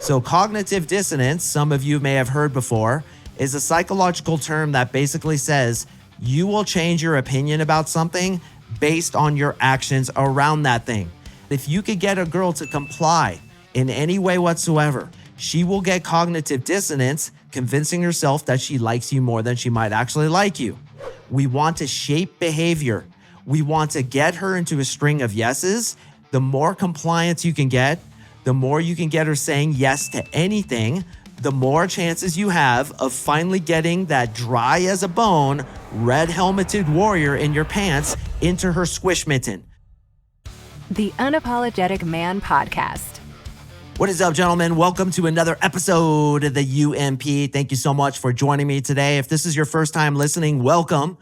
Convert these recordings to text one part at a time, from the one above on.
So cognitive dissonance, some of you may have heard before, is a psychological term that basically says you will change your opinion about something based on your actions around that thing. If you could get a girl to comply in any way whatsoever, she will get cognitive dissonance, convincing herself that she likes you more than she might actually like you. We want to shape behavior. We want to get her into a string of yeses. The more compliance you can get, the more you can get her saying yes to anything, the more chances you have of finally getting that dry as a bone, red helmeted warrior in your pants into her squish mitten. The Unapologetic Man Podcast. What is up, gentlemen? Welcome to another episode of the UMP. Thank you so much for joining me today. If this is your first time listening, welcome.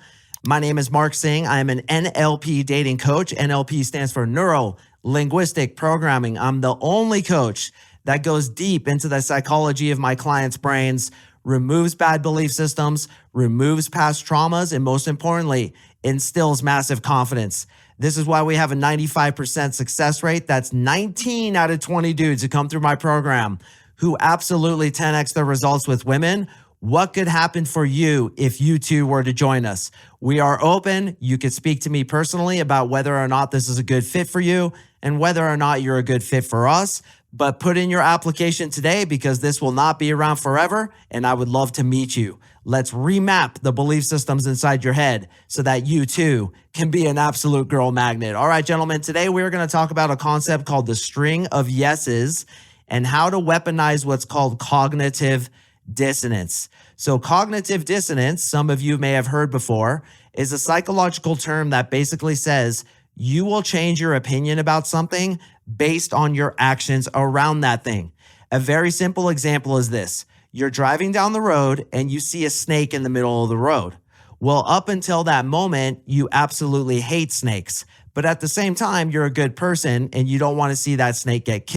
My name is Mark Singh. I am an NLP dating coach. NLP stands for Neuro Linguistic Programming. I'm the only coach that goes deep into the psychology of my clients' brains, removes bad belief systems, removes past traumas, and most importantly, instills massive confidence. This is why we have a 95% success rate. That's 19 out of 20 dudes who come through my program who absolutely 10x their results with women. What could happen for you if you too were to join us? We are open. You could speak to me personally about whether or not this is a good fit for you and whether or not you're a good fit for us. But put in your application today because this will not be around forever and I would love to meet you. Let's remap the belief systems inside your head so that you too can be an absolute girl magnet. All right, gentlemen, today we're going to talk about a concept called the string of yeses and how to weaponize what's called cognitive dissonance. So cognitive dissonance, some of you may have heard before, is a psychological term that basically says you will change your opinion about something based on your actions around that thing. A very simple example is this. You're driving down the road and you see a snake in the middle of the road. Well, up until that moment, you absolutely hate snakes. But at the same time, you're a good person and you don't want to see that snake get killed.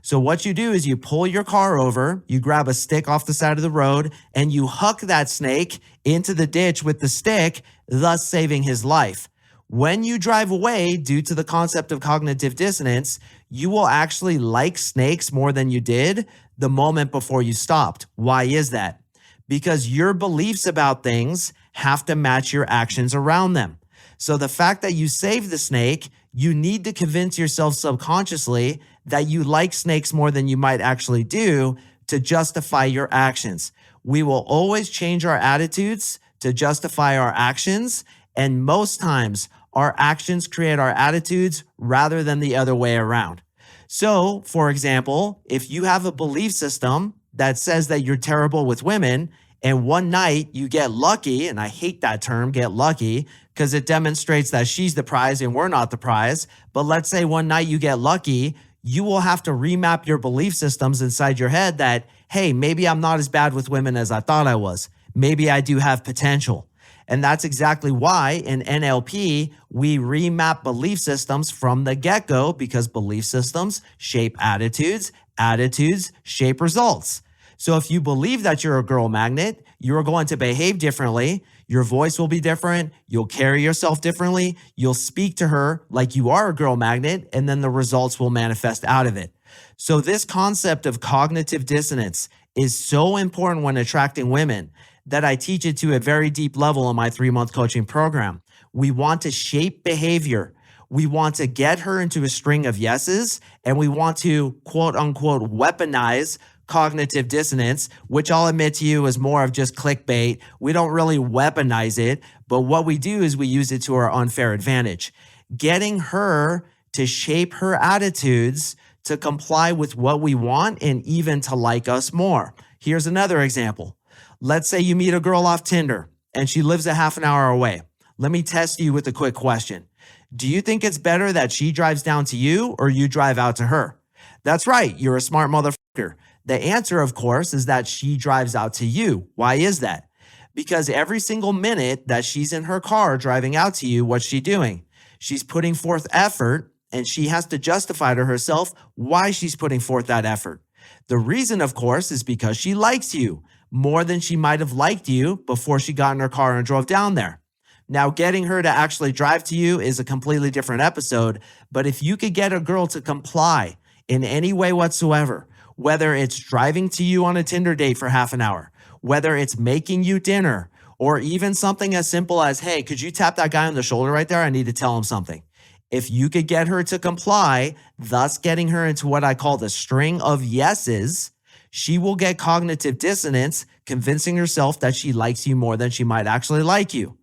So what you do is you pull your car over, you grab a stick off the side of the road, and you huck that snake into the ditch with the stick, thus saving his life. When you drive away, due to the concept of cognitive dissonance, you will actually like snakes more than you did the moment before you stopped. Why is that? Because your beliefs about things have to match your actions around them. So the fact that you saved the snake, you need to convince yourself subconsciously that you like snakes more than you might actually do to justify your actions. We will always change our attitudes to justify our actions, and most times our actions create our attitudes rather than the other way around. So, for example, if you have a belief system that says that you're terrible with women, and one night you get lucky, and I hate that term, get lucky, because it demonstrates that she's the prize and we're not the prize. But let's say one night you get lucky, you will have to remap your belief systems inside your head that, hey, maybe I'm not as bad with women as I thought I was. Maybe I do have potential. And that's exactly why in NLP, we remap belief systems from the get-go because belief systems shape attitudes, attitudes shape results. So if you believe that you're a girl magnet, you're going to behave differently. Your voice will be different. You'll carry yourself differently. You'll speak to her like you are a girl magnet, and then the results will manifest out of it. So this concept of cognitive dissonance is so important when attracting women that I teach it to a very deep level in my 3-month coaching program. We want to shape behavior. We want to get her into a string of yeses, and we want to quote unquote weaponize cognitive dissonance, which I'll admit to you is more of just clickbait. We don't really weaponize it, but what we do is we use it to our unfair advantage. Getting her to shape her attitudes to comply with what we want and even to like us more. Here's another example. Let's say you meet a girl off Tinder and she lives a half an hour away. Let me test you with a quick question. Do you think it's better that she drives down to you or you drive out to her? That's right. You're a smart motherfucker. The answer, of course, is that she drives out to you. Why is that? Because every single minute that she's in her car driving out to you, what's she doing? She's putting forth effort, and she has to justify to herself why she's putting forth that effort. The reason, of course, is because she likes you more than she might have liked you before she got in her car and drove down there. Now, getting her to actually drive to you is a completely different episode, but if you could get a girl to comply in any way whatsoever, Whether it's driving to you on a Tinder date for half an hour, whether it's making you dinner, or even something as simple as, hey, could you tap that guy on the shoulder right there? I need to tell him something. If you could get her to comply, thus getting her into what I call the string of yeses, she will get cognitive dissonance, convincing herself that she likes you more than she might actually like you.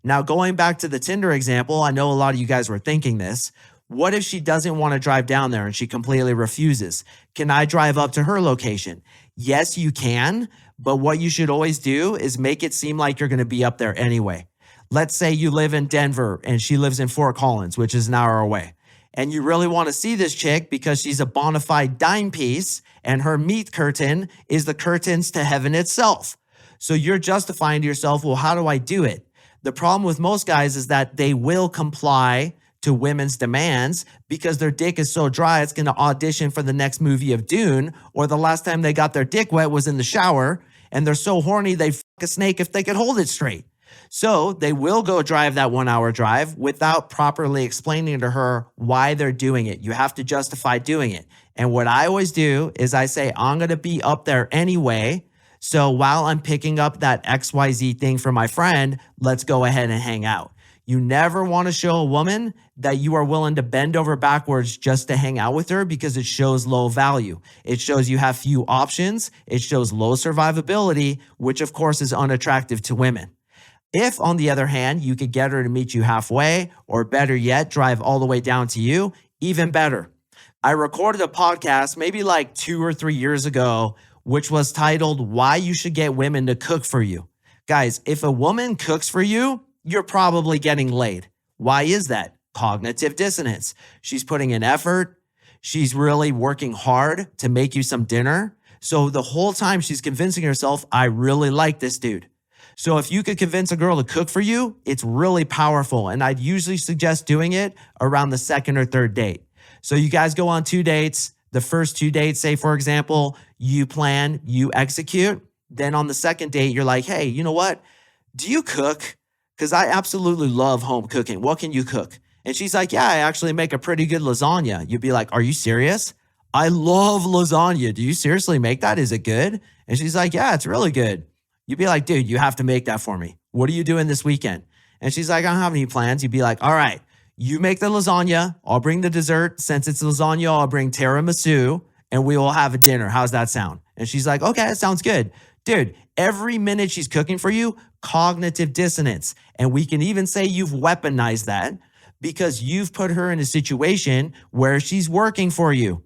Now, going back to the Tinder example, I know a lot of you guys were thinking this. What if she doesn't want to drive down there and she completely refuses? Can I drive up to her location? Yes, you can, but what you should always do is make it seem like you're going to be up there anyway. Let's say you live in Denver and she lives in Fort Collins, which is an hour away. And you really want to see this chick because she's a bona fide dime piece and her meat curtain is the curtains to heaven itself. So you're justifying to yourself, well, how do I do it? The problem with most guys is that they will comply to women's demands because their dick is so dry it's going to audition for the next movie of Dune, or the last time they got their dick wet was in the shower, and they're so horny they'd fuck a snake if they could hold it straight. So they will go drive that 1 hour drive without properly explaining to her why they're doing it. You have to justify doing it. And what I always do is I say, I'm going to be up there anyway. So while I'm picking up that XYZ thing for my friend, let's go ahead and hang out. You never want to show a woman that you are willing to bend over backwards just to hang out with her because it shows low value. It shows you have few options. It shows low survivability, which of course is unattractive to women. If, on the other hand, you could get her to meet you halfway, or better yet, drive all the way down to you, even better. I recorded a podcast maybe like 2 or 3 years ago, which was titled, Why You Should Get Women to Cook For You. Guys, if a woman cooks for you, you're probably getting laid. Why is that? Cognitive dissonance. She's putting in effort. She's really working hard to make you some dinner. So the whole time she's convincing herself, I really like this dude. So if you could convince a girl to cook for you, it's really powerful. And I'd usually suggest doing it around the second or third date. So you guys go on 2 dates. The first 2 dates, say, for example, you plan, you execute. Then on the second date, you're like, hey, you know what? Do you cook? Because I absolutely love home cooking. What can you cook? And she's like, yeah, I actually make a pretty good lasagna. You'd be like, are you serious? I love lasagna. Do you seriously make that? Is it good? And she's like, yeah, it's really good. You'd be like, dude, you have to make that for me. What are you doing this weekend? And she's like, I don't have any plans. You'd be like, all right, you make the lasagna. I'll bring the dessert. Since it's lasagna, I'll bring tiramisu and we will have a dinner. How's that sound? And she's like, okay, that sounds good. Dude, every minute she's cooking for you, cognitive dissonance. And we can even say you've weaponized that because you've put her in a situation where she's working for you.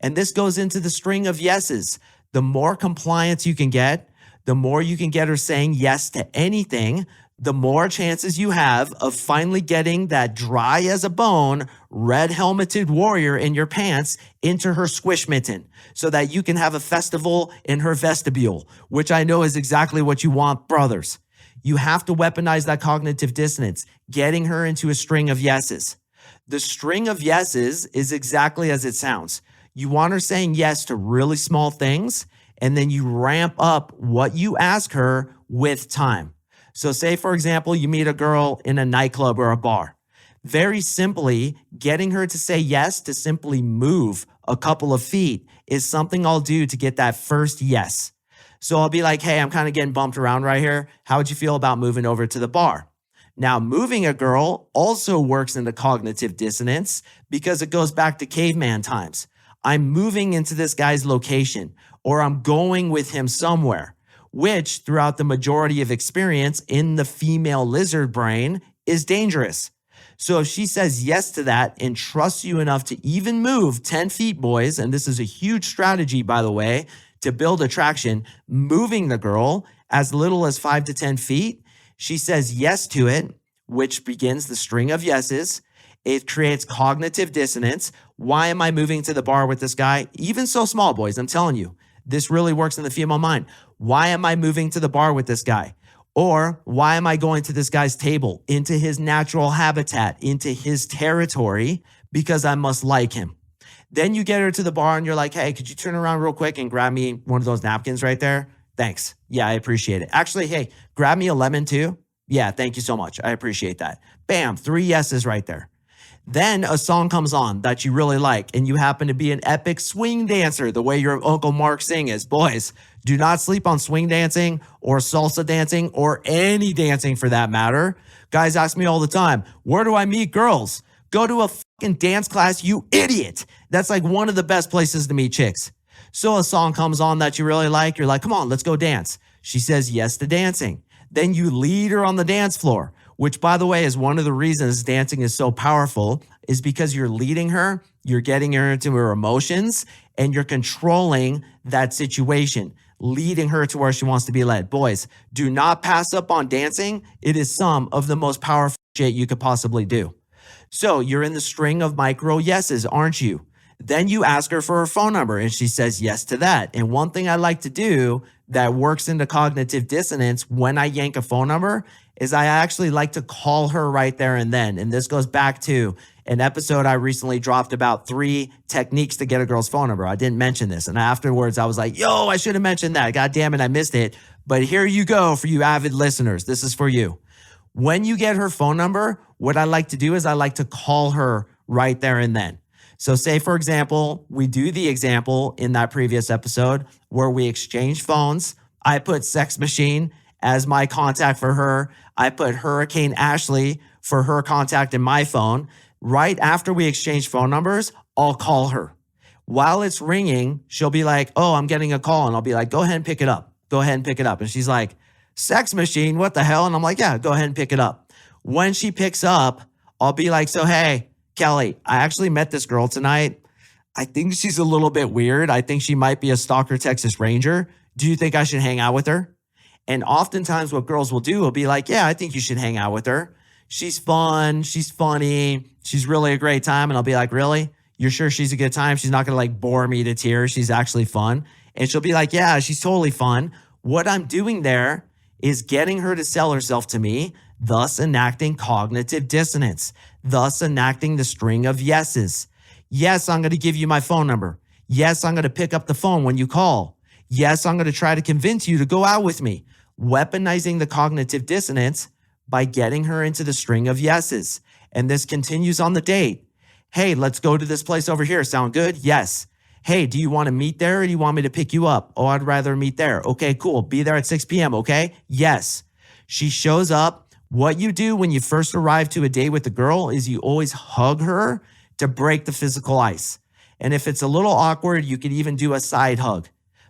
And this goes into the string of yeses. The more compliance you can get, the more you can get her saying yes to anything, the more chances you have of finally getting that dry as a bone, red helmeted warrior in your pants into her squish mitten so that you can have a festival in her vestibule, which I know is exactly what you want, brothers. You have to weaponize that cognitive dissonance, getting her into a string of yeses. The string of yeses is exactly as it sounds. You want her saying yes to really small things, and then you ramp up what you ask her with time. So say, for example, you meet a girl in a nightclub or a bar. Very simply, getting her to say yes to simply move a couple of feet is something I'll do to get that first yes. So I'll be like, hey, I'm kind of getting bumped around right here. How would you feel about moving over to the bar? Now, moving a girl also works into cognitive dissonance because it goes back to caveman times. I'm moving into this guy's location, or I'm going with him somewhere, which throughout the majority of experience in the female lizard brain is dangerous. So if she says yes to that and trusts you enough to even move 10 feet, boys, and this is a huge strategy, by the way, to build attraction, moving the girl as little as 5 to 10 feet, she says yes to it, which begins the string of yeses. It creates cognitive dissonance. Why am I moving to the bar with this guy? Even so small, boys, I'm telling you, this really works in the female mind. Why am I moving to the bar with this guy? Or why am I going to this guy's table, into his natural habitat, into his territory? Because I must like him. Then you get her to the bar and you're like, hey, could you turn around real quick and grab me one of those napkins right there? Thanks. Yeah, I appreciate it. Actually, hey, grab me a lemon too. Yeah, thank you so much. I appreciate that. Bam, 3 yeses right there. Then a song comes on that you really like, and you happen to be an epic swing dancer the way your Uncle Mark Sing is. Boys, do not sleep on swing dancing or salsa dancing or any dancing for that matter. Guys ask me all the time, where do I meet girls? Go to a fucking dance class, you idiot. That's like one of the best places to meet chicks. So a song comes on that you really like. You're like, come on, let's go dance. She says yes to dancing. Then you lead her on the dance floor, which, by the way, is one of the reasons dancing is so powerful, is because you're leading her, you're getting her into her emotions, and you're controlling that situation, leading her to where she wants to be led. Boys, do not pass up on dancing. It is some of the most powerful shit you could possibly do. So you're in the string of micro yeses, aren't you? Then you ask her for her phone number and she says yes to that. And one thing I like to do that works into cognitive dissonance when I yank a phone number is I actually like to call her right there and then. And this goes back to an episode I recently dropped about 3 techniques to get a girl's phone number. I didn't mention this. And afterwards I was like, yo, I should have mentioned that. God damn it, I missed it. But here you go for you avid listeners. This is for you. When you get her phone number, what I like to do is I like to call her right there and then. So say, for example, we do the example in that previous episode where we exchange phones. I put Sex Machine as my contact for her. I put Hurricane Ashley for her contact in my phone. Right after we exchange phone numbers, I'll call her. While it's ringing, she'll be like, oh, I'm getting a call. And I'll be like, go ahead and pick it up. Go ahead and pick it up. And she's like, Sex Machine, what the hell? And I'm like, yeah, go ahead and pick it up. When she picks up, I'll be like, so hey, Kelly, I actually met this girl tonight. I think she's a little bit weird. I think she might be a stalker Texas Ranger. Do you think I should hang out with her? And oftentimes what girls will do will be like, yeah, I think you should hang out with her. She's fun. She's funny. She's really a great time. And I'll be like, really? You're sure she's a good time? She's not going to like bore me to tears. She's actually fun. And she'll be like, yeah, she's totally fun. What I'm doing there is getting her to sell herself to me, thus enacting cognitive dissonance, thus enacting the string of yeses. Yes, I'm going to give you my phone number. Yes, I'm going to pick up the phone when you call. Yes, I'm going to try to convince you to go out with me. Weaponizing the cognitive dissonance by getting her into the string of yeses. And this continues on the date. Hey, let's go to this place over here. Sound good? Yes. Hey, do you want to meet there or do you want me to pick you up? Oh, I'd rather meet there. Okay, cool. Be there at 6 p.m., okay? Yes. She shows up. What you do when you first arrive to a date with a girl is you always hug her to break the physical ice. And if it's a little awkward, you could even do a side hug.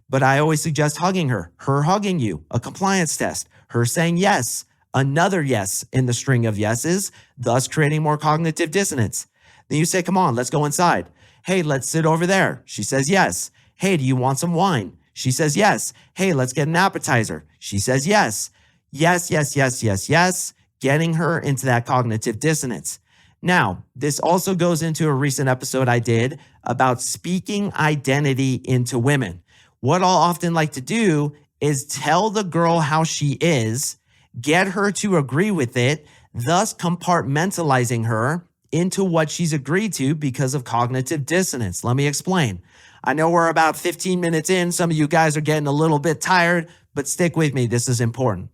But I always suggest hugging her hugging you, a compliance test, her saying yes, another yes in the string of yeses, thus creating more cognitive dissonance. Then you say, come on, let's go inside. Hey, let's sit over there. She says yes. Hey, do you want some wine? She says yes. Hey, let's get an appetizer. She says yes. Yes, yes, yes, yes, yes. Getting her into that cognitive dissonance. Now, this also goes into a recent episode I did about speaking identity into women. What I'll often like to do is tell the girl how she is, get her to agree with it, thus compartmentalizing her into what she's agreed to because of cognitive dissonance. Let me explain. I know we're about 15 minutes in. Some of you guys are getting a little bit tired, but stick with me. This is important.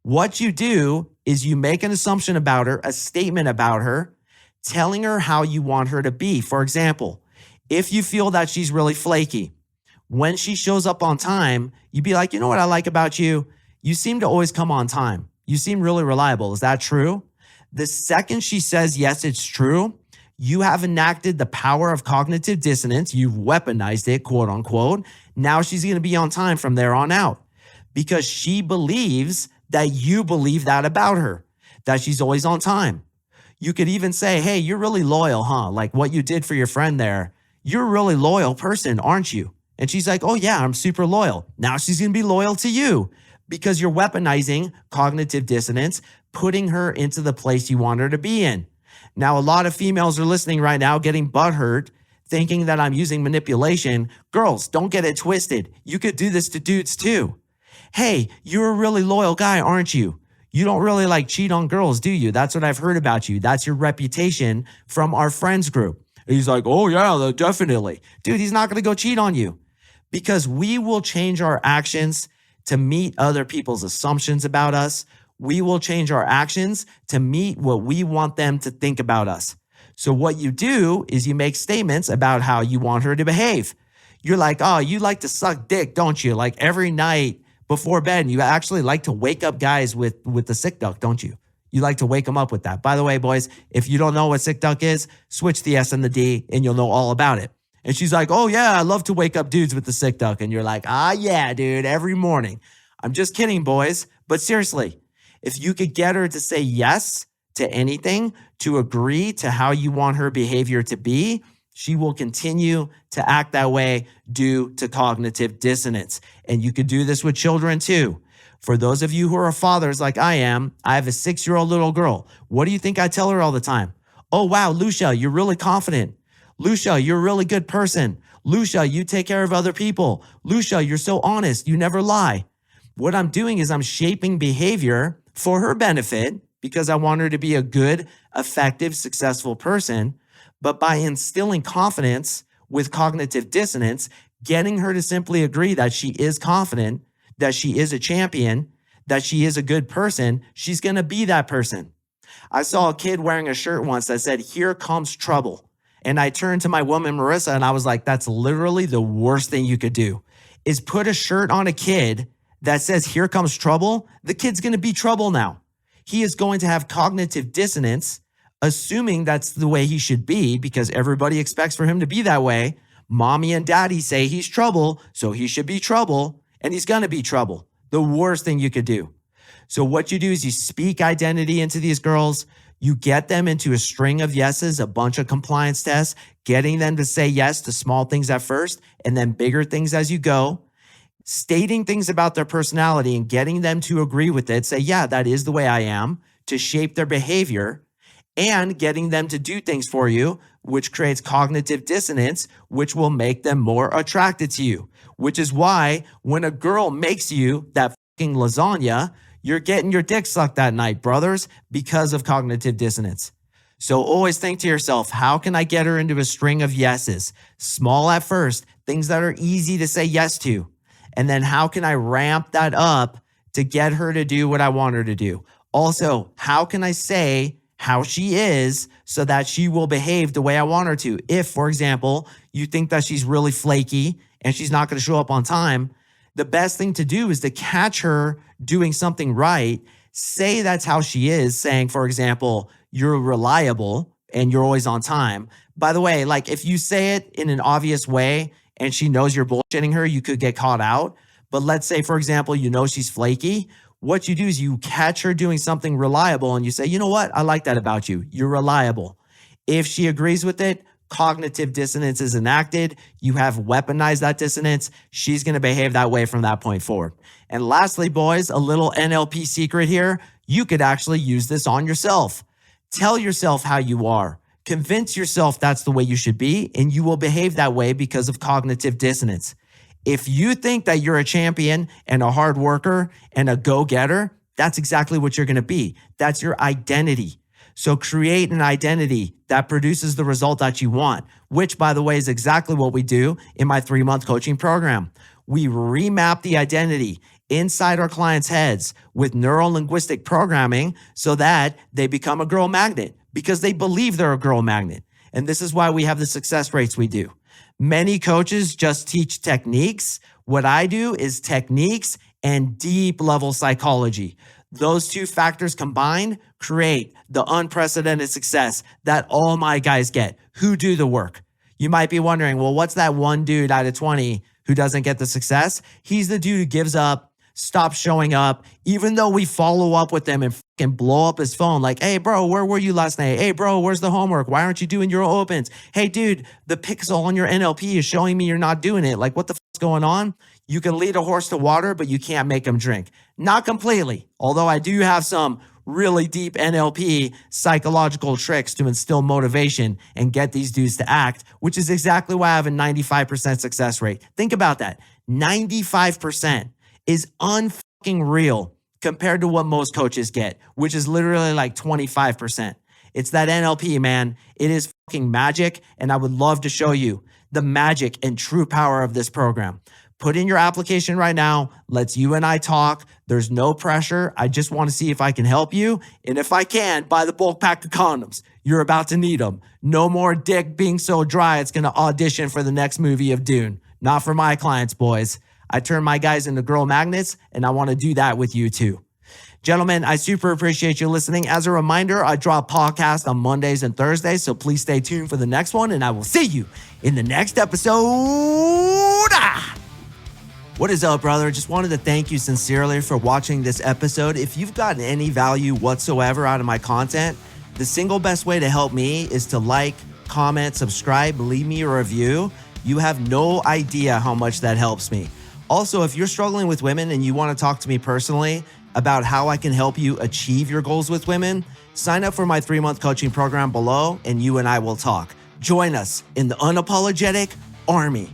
What you do is you make an assumption about her, a statement about her, telling her how you want her to be. For example, if you feel that she's really flaky, when she shows up on time, you'd be like, you know what I like about you? You seem to always come on time. You seem really reliable. Is that true? The second she says, yes, it's true, you have enacted the power of cognitive dissonance. You've weaponized it, quote unquote. Now she's going to be on time from there on out because she believes that you believe that about her, that she's always on time. You could even say, hey, you're really loyal, huh? Like what you did for your friend there. You're a really loyal person, aren't you? And she's like, oh yeah, I'm super loyal. Now she's going to be loyal to you because you're weaponizing cognitive dissonance, putting her into the place you want her to be in. Now, a lot of females are listening right now getting butthurt, thinking that I'm using manipulation. Girls, don't get it twisted. You could do this to dudes too. Hey, you're a really loyal guy, aren't you? You don't really like cheat on girls, do you? That's what I've heard about you. That's your reputation from our friends group. And he's like, oh yeah, definitely. Dude, he's not going to go cheat on you because we will change our actions to meet other people's assumptions about us. We will change our actions to meet what we want them to think about us. So what you do is you make statements about how you want her to behave. You're like, oh, you like to suck dick, don't you? Like every night before bed, and you actually like to wake up guys with the sick duck, don't you? You like to wake them up with that. By the way, boys, if you don't know what sick duck is, switch the S and the D and you'll know all about it. And she's like, oh yeah, I love to wake up dudes with the sick duck. And you're like, ah, yeah, dude, every morning. I'm just kidding, boys. But seriously, if you could get her to say yes to anything, to agree to how you want her behavior to be, she will continue to act that way due to cognitive dissonance. And you could do this with children too. For those of you who are fathers like I am, I have a 6-year-old little girl. What do you think I tell her all the time? Oh, wow, Lucia, you're really confident. Lucia, you're a really good person. Lucia, you take care of other people. Lucia, you're so honest. You never lie. What I'm doing is I'm shaping behavior for her benefit because I want her to be a good, effective, successful person. But by instilling confidence with cognitive dissonance, getting her to simply agree that she is confident, that she is a champion, that she is a good person, she's going to be that person. I saw a kid wearing a shirt once that said, "Here comes trouble." And I turned to my woman, Marissa, and I was like, that's literally the worst thing you could do is put a shirt on a kid that says, "Here comes trouble." The kid's going to be trouble now. He is going to have cognitive dissonance, assuming that's the way he should be because everybody expects for him to be that way. Mommy and daddy say he's trouble, so he should be trouble, and he's going to be trouble. The worst thing you could do. So what you do is you speak identity into these girls. You get them into a string of yeses, a bunch of compliance tests, getting them to say yes to small things at first and then bigger things as you go. Stating things about their personality and getting them to agree with it, say, yeah, that is the way I am, to shape their behavior, and getting them to do things for you, which creates cognitive dissonance, which will make them more attracted to you, which is why when a girl makes you that fucking lasagna, you're getting your dick sucked that night, brothers, because of cognitive dissonance. So always think to yourself, how can I get her into a string of yeses? Small at first, things that are easy to say yes to. And then how can I ramp that up to get her to do what I want her to do? Also, how can I say how she is so that she will behave the way I want her to? If, for example, you think that she's really flaky and she's not going to show up on time, the best thing to do is to catch her doing something right. Say that's how she is, saying, for example, you're reliable and you're always on time. By the way, like if you say it in an obvious way and she knows you're bullshitting her, you could get caught out. But let's say, for example, you know she's flaky. What you do is you catch her doing something reliable and you say, you know what? I like that about you. You're reliable. If she agrees with it, cognitive dissonance is enacted. You have weaponized that dissonance. She's going to behave that way from that point forward. And lastly, boys, a little NLP secret here. You could actually use this on yourself. Tell yourself how you are. Convince yourself that's the way you should be, and you will behave that way because of cognitive dissonance. If you think that you're a champion and a hard worker and a go-getter, that's exactly what you're going to be. That's your identity. So create an identity that produces the result that you want, which, by the way, is exactly what we do in my 3-month coaching program. We remap the identity inside our clients' heads with neuro-linguistic programming so that they become a girl magnet because they believe they're a girl magnet. And this is why we have the success rates we do. Many coaches just teach techniques. What I do is techniques and deep level psychology. Those two factors combined create the unprecedented success that all my guys get who do the work. You might be wondering, well, what's that one dude out of 20 who doesn't get the success? He's the dude who gives up, stops showing up, even though we follow up with them and fucking blow up his phone like, hey, bro, where were you last night? Hey, bro, where's the homework? Why aren't you doing your opens? Hey, dude, the pixel on your NLP is showing me you're not doing it. Like, what the fuck's going on? You can lead a horse to water, but you can't make him drink. Not completely, although I do have some really deep NLP psychological tricks to instill motivation and get these dudes to act, which is exactly why I have a 95% success rate. Think about that. 95% is unfucking real compared to what most coaches get, which is literally like 25%. It's that NLP, man. It is fucking magic, and I would love to show you the magic and true power of this program. Put in your application right now. Let's you and I talk. There's no pressure. I just want to see if I can help you. And if I can, buy the bulk pack of condoms. You're about to need them. No more dick being so dry it's going to audition for the next movie of Dune. Not for my clients, boys. I turn my guys into girl magnets, and I want to do that with you too. Gentlemen, I super appreciate you listening. As a reminder, I drop podcasts on Mondays and Thursdays, so please stay tuned for the next one, and I will see you in the next episode. What is up, brother? Just wanted to thank you sincerely for watching this episode. If you've gotten any value whatsoever out of my content, the single best way to help me is to like, comment, subscribe, leave me a review. You have no idea how much that helps me. Also, if you're struggling with women and you want to talk to me personally about how I can help you achieve your goals with women, sign up for my 3-month coaching program below and you and I will talk. Join us in the Unapologetic Army.